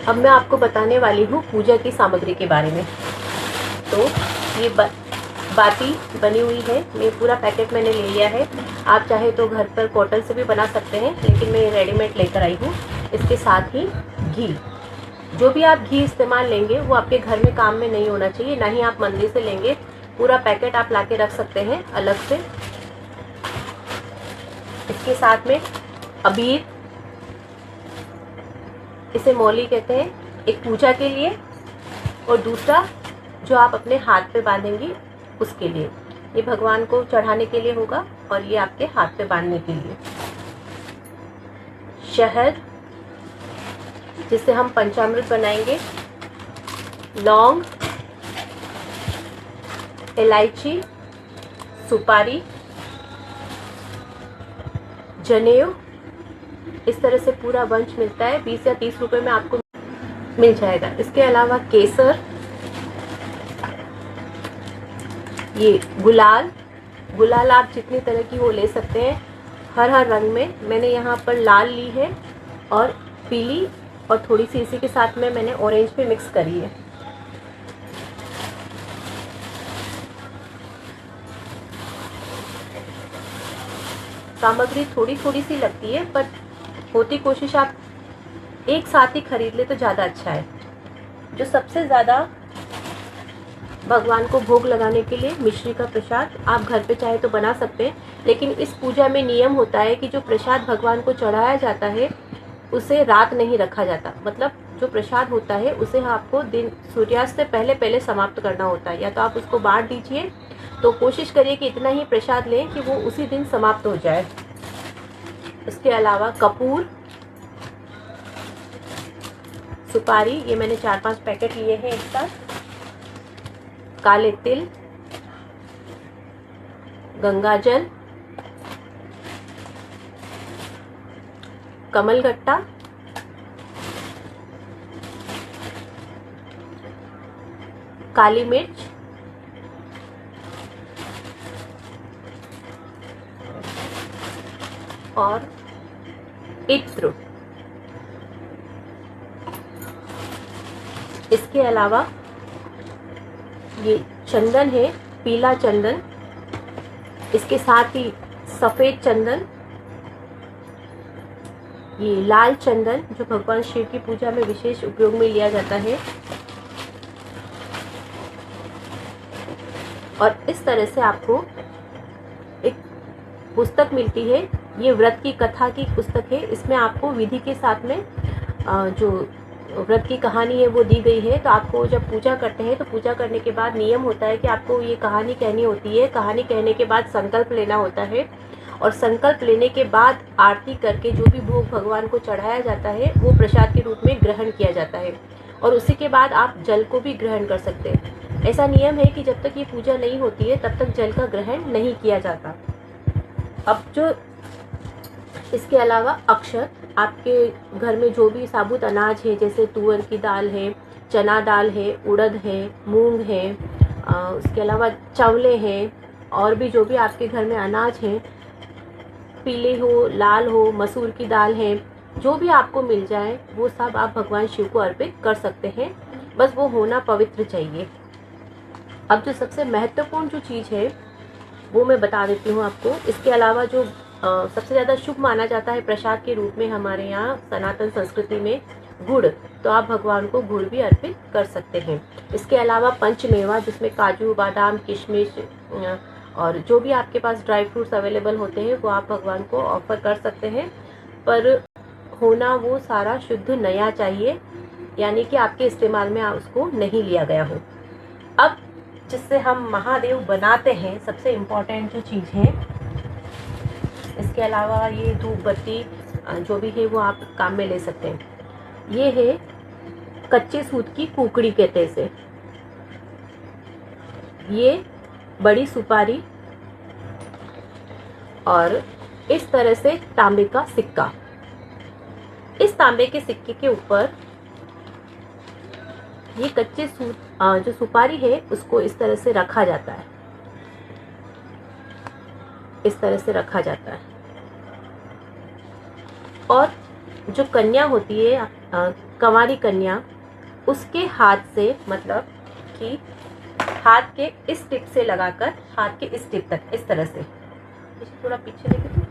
अब मैं आपको बताने वाली हूँ पूजा की सामग्री के बारे में। तो ये बाती बनी हुई है, ये पूरा पैकेट मैंने ले लिया है। आप चाहे तो घर पर कॉटन से भी बना सकते हैं, लेकिन मैं रेडीमेड लेकर आई हूँ। इसके साथ ही घी, जो भी आप घी इस्तेमाल लेंगे वो आपके घर में काम में नहीं होना चाहिए, ना ही आप मंदिर से लेंगे। पूरा पैकेट आप ला के रख सकते हैं अलग से। इसके साथ में अबीर, इसे मौली कहते हैं, एक पूजा के लिए, और दूसरा जो आप अपने हाथ पे बांधेंगी उसके लिए। ये भगवान को चढ़ाने के लिए होगा और ये आपके हाथ पे बांधने के लिए। शहद, जिससे हम पंचामृत बनाएंगे। लौंग, इलायची, सुपारी, जनेऊ, इस तरह से पूरा बंच मिलता है। 20 या 30 रुपए में आपको मिल जाएगा। इसके अलावा केसर, ये गुलाल आप जितनी तरह की वो ले सकते हैं, हर रंग में। मैंने यहाँ पर लाल ली है और पीली, और थोड़ी सी इसी के साथ में मैंने ऑरेंज भी मिक्स करी है। सामग्री थोड़ी सी लगती है, पर होती कोशिश आप एक साथ ही खरीद ले तो ज़्यादा अच्छा है। जो सबसे ज़्यादा भगवान को भोग लगाने के लिए मिश्री का प्रसाद आप घर पे चाहे तो बना सकते हैं, लेकिन इस पूजा में नियम होता है कि जो प्रसाद भगवान को चढ़ाया जाता है उसे रात नहीं रखा जाता। मतलब जो प्रसाद होता है उसे आपको दिन सूर्यास्त से पहले समाप्त करना होता है। या तो आप उसको बांट दीजिए, तो कोशिश करिए कि इतना ही प्रसाद लें कि वो उसी दिन समाप्त हो जाए। इसके अलावा कपूर, सुपारी, ये मैंने 4-5 पैकेट लिए हैं एक साथ। काले तिल, गंगाजल, कमलगट्टा, काली मिर्च, और इत्र। इसके अलावा ये चंदन है, पीला चंदन। इसके साथ ही सफ़ेद चंदन, ये लाल चंदन जो भगवान शिव की पूजा में विशेष उपयोग में लिया जाता है। और इस तरह से आपको एक पुस्तक मिलती है, ये व्रत की कथा की पुस्तक है। इसमें आपको विधि के साथ में जो व्रत की कहानी है वो दी गई है। तो आपको जब पूजा करते हैं तो पूजा करने के बाद नियम होता है कि आपको ये कहानी कहनी होती है। कहानी कहने के बाद संकल्प लेना होता है, और संकल्प लेने के बाद आरती करके जो भी भोग भगवान को चढ़ाया जाता है वो प्रसाद के रूप में ग्रहण किया जाता है। और उसी के बाद आप जल को भी ग्रहण कर सकते हैं। ऐसा नियम है कि जब तक ये पूजा नहीं होती है तब तक जल का ग्रहण नहीं किया जाता। अब जो इसके अलावा अक्षत, आपके घर में जो भी साबुत अनाज है, जैसे तुअर की दाल है, चना दाल है, उड़द है, मूंग है, उसके अलावा चावले हैं, और भी जो भी आपके घर में अनाज हैं, पीले हो, लाल हो, मसूर की दाल है, जो भी आपको मिल जाए वो सब आप भगवान शिव को अर्पित कर सकते हैं। बस वो होना पवित्र चाहिए। अब जो सबसे महत्वपूर्ण जो चीज़ है वो मैं बता देती हूँ आपको। इसके अलावा जो सबसे ज़्यादा शुभ माना जाता है प्रसाद के रूप में हमारे यहाँ सनातन संस्कृति में, गुड़, तो आप भगवान को गुड़ भी अर्पित कर सकते हैं। इसके अलावा पंचमेवा, जिसमें काजू, बादाम, किशमिश और जो भी आपके पास ड्राई फ्रूट्स अवेलेबल होते हैं वो आप भगवान को ऑफर कर सकते हैं, पर होना वो सारा शुद्ध नया चाहिए, यानी कि आपके इस्तेमाल में उसको नहीं लिया गया हो। अब जिससे हम महादेव बनाते हैं, सबसे इम्पोर्टेंट जो चीज़ है, इसके अलावा ये धूप बत्ती जो भी है वो आप काम में ले सकते हैं। ये है कच्चे सूत की कुकड़ी कहते हैं इसे। ये बड़ी सुपारी, और इस तरह से तांबे का सिक्का। इस तांबे के सिक्के के ऊपर ये कच्चे सूत जो सुपारी है उसको इस तरह से रखा जाता है, इस तरह से रखा जाता है। और जो कन्या होती है कंवारी कन्या उसके हाथ से, मतलब कि हाथ के इस टिप से लगाकर हाथ के इस टिप तक, इस तरह से, थोड़ा पीछे लेके तो